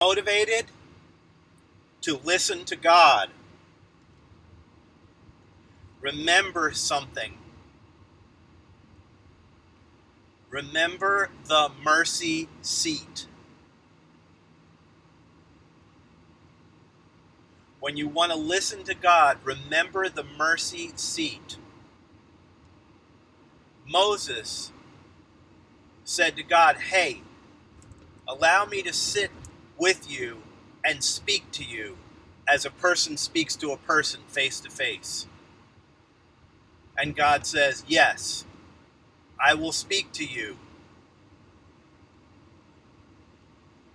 motivated to listen to God. Remember something. Remember the mercy seat. When you want to listen to God, remember the mercy seat. Moses said to God, hey, allow me to sit with you and speak to you as a person speaks to a person face to face. And God says, yes, I will speak to you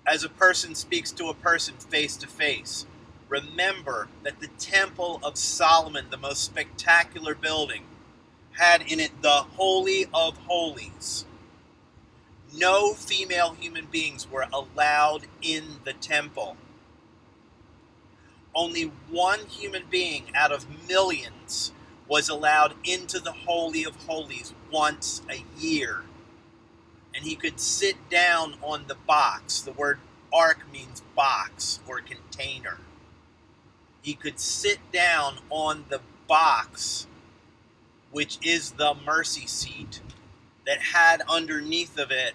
as a person speaks to a person face to face. Remember that the Temple of Solomon, the most spectacular building, had in it the Holy of Holies. No female human beings were allowed in the temple. Only one human being out of millions was allowed into the Holy of Holies once a year. And he could sit down on the box. The word ark means box or container. He could sit down on the box, which is the mercy seat, that had underneath of it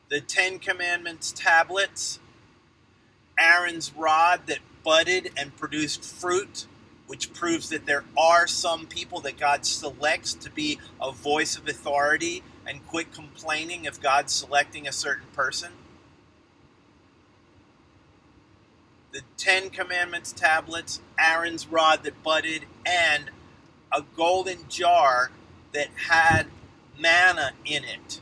the 10 Commandments tablets, Aaron's rod that budded and produced fruit, which proves that there are some people that God selects to be a voice of authority, and quit complaining if God's selecting a certain person. The 10 Commandments tablets, Aaron's rod that budded, and a golden jar that had manna in it,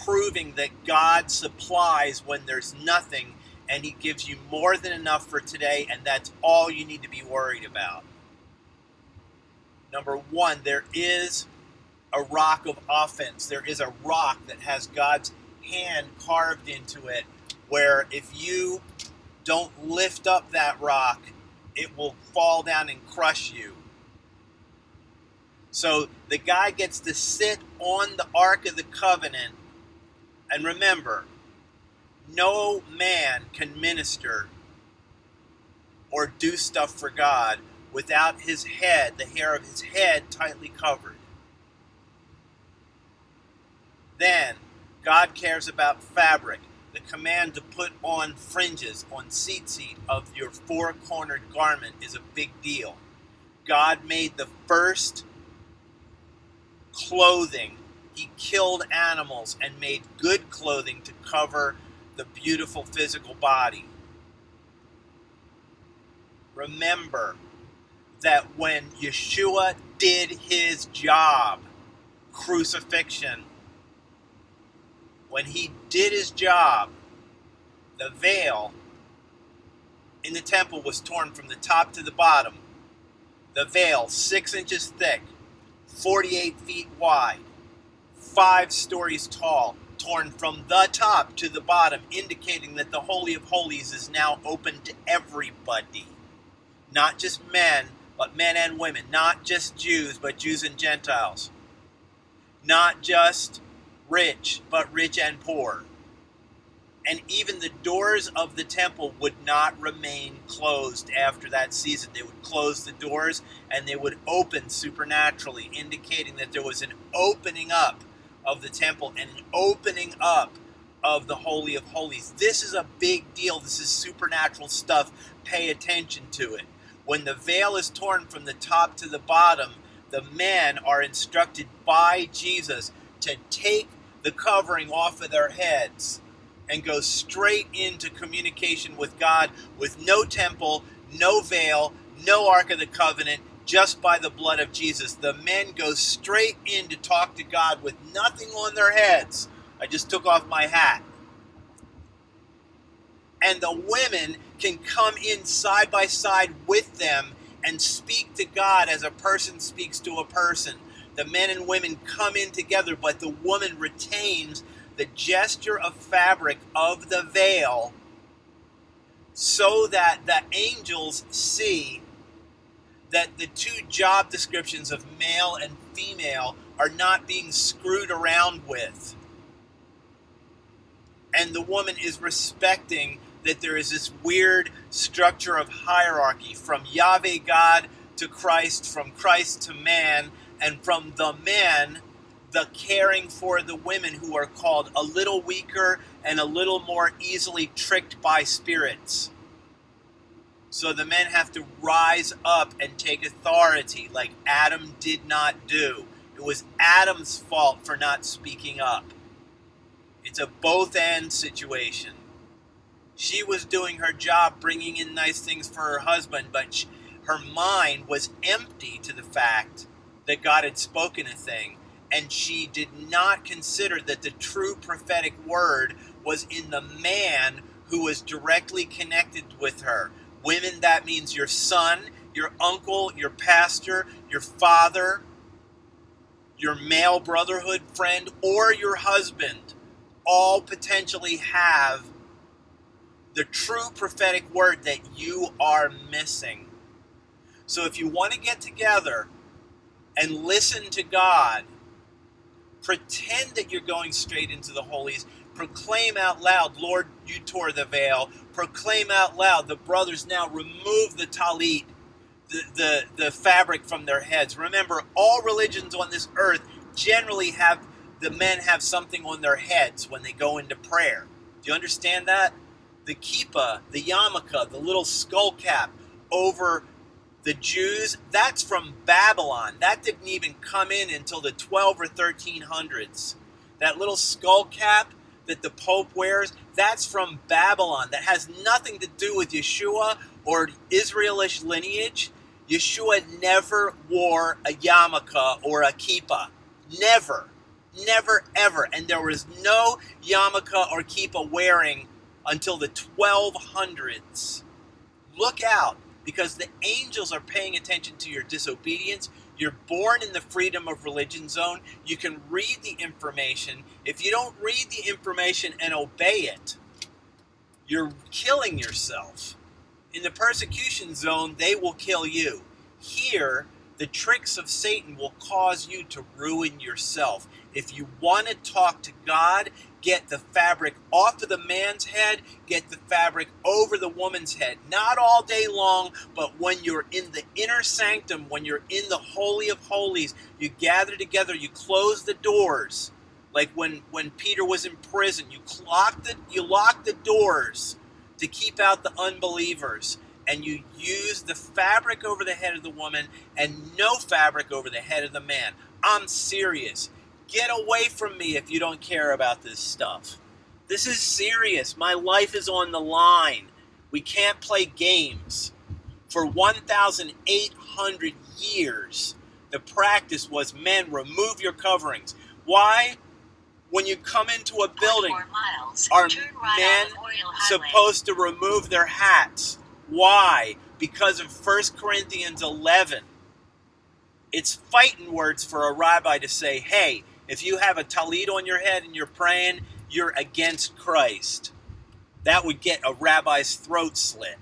proving that God supplies when there's nothing, and he gives you more than enough for today, and that's all you need to be worried about. Number one, there is a rock of offense. There is a rock that has God's hand carved into it, where if you don't lift up that rock, it will fall down and crush you. So the guy gets to sit on the Ark of the Covenant, and remember, no man can minister or do stuff for God without his head, the hair of his head, tightly covered. Then, God cares about fabric. The command to put on fringes on tzitzit of your four-cornered garment is a big deal. God made the first clothing. He killed animals and made good clothing to cover the beautiful physical body. Remember that when Yeshua did his job, crucifixion, when he did his job, the veil in the temple was torn from the top to the bottom. The veil, 6 inches thick, 48 feet wide, 5 stories tall, torn from the top to the bottom, indicating that the Holy of Holies is now open to everybody. Not just men, but men and women. Not just Jews, but Jews and Gentiles. Not just rich, but rich and poor. And even the doors of the temple would not remain closed after that season. They would close the doors and they would open supernaturally, indicating that there was an opening up of the temple and an opening up of the Holy of Holies. This is a big deal. This is supernatural stuff. Pay attention to it. When the veil is torn from the top to the bottom, the men are instructed by Jesus to take the covering off of their heads and go straight into communication with God with no temple, no veil, no Ark of the Covenant, just by the blood of Jesus. The men go straight in to talk to God with nothing on their heads. I just took off my hat. And the women can come in side by side with them and speak to God as a person speaks to a person. The men and women come in together, but the woman retains the gesture of fabric of the veil so that the angels see that the two job descriptions of male and female are not being screwed around with. and the woman is respecting that there is this weird structure of hierarchy from Yahweh God to Christ, from Christ to man, and from the men, the caring for the women who are called a little weaker and a little more easily tricked by spirits. So the men have to rise up and take authority like Adam did not do. It was Adam's fault for not speaking up. It's a both-and situation. She was doing her job, bringing in nice things for her husband, but her mind was empty to the fact that God had spoken a thing, and she did not consider that the true prophetic word was in the man who was directly connected with her. Women, that means your son, your uncle, your pastor, your father, your male brotherhood friend, or your husband, all potentially have the true prophetic word that you are missing. So if you want to get together and listen to God, pretend that you're going straight into the holies. Proclaim out loud, Lord, you tore the veil. Proclaim out loud, the brothers now remove the talit, the fabric from their heads. Remember, all religions on this earth generally have the men have something on their heads when they go into prayer. Do you understand that? The kippah, the yarmulke, the little skull cap over the Jews, that's from Babylon. That didn't even come in until the 12 or 1300s. That little skull cap that the Pope wears, that's from Babylon. That has nothing to do with Yeshua or Israelish lineage. Yeshua never wore a yarmulke or a kippah. Never. Never, ever. And there was no yarmulke or kippah wearing until the 1200s. Look out, because the angels are paying attention to your disobedience. You're born in the freedom of religion zone. You can read the information. If you don't read the information and obey it, you're killing yourself. In the persecution zone, they will kill you. Here, the tricks of Satan will cause you to ruin yourself. If you want to talk to God, get the fabric off of the man's head, get the fabric over the woman's head. Not all day long, but when you're in the inner sanctum, when you're in the Holy of Holies, you gather together, you close the doors. Like when Peter was in prison, you lock the doors to keep out the unbelievers. And you use the fabric over the head of the woman and no fabric over the head of the man. I'm serious. Get away from me if you don't care about this stuff. This is serious. My life is on the line. We can't play games. For 1,800 years, the practice was, men, remove your coverings. Why? When you come into a building, are men supposed to remove their hats? Why? Because of 1 Corinthians 11. It's fighting words for a rabbi to say, hey, if you have a talit on your head and you're praying, you're against Christ. That would get a rabbi's throat slit.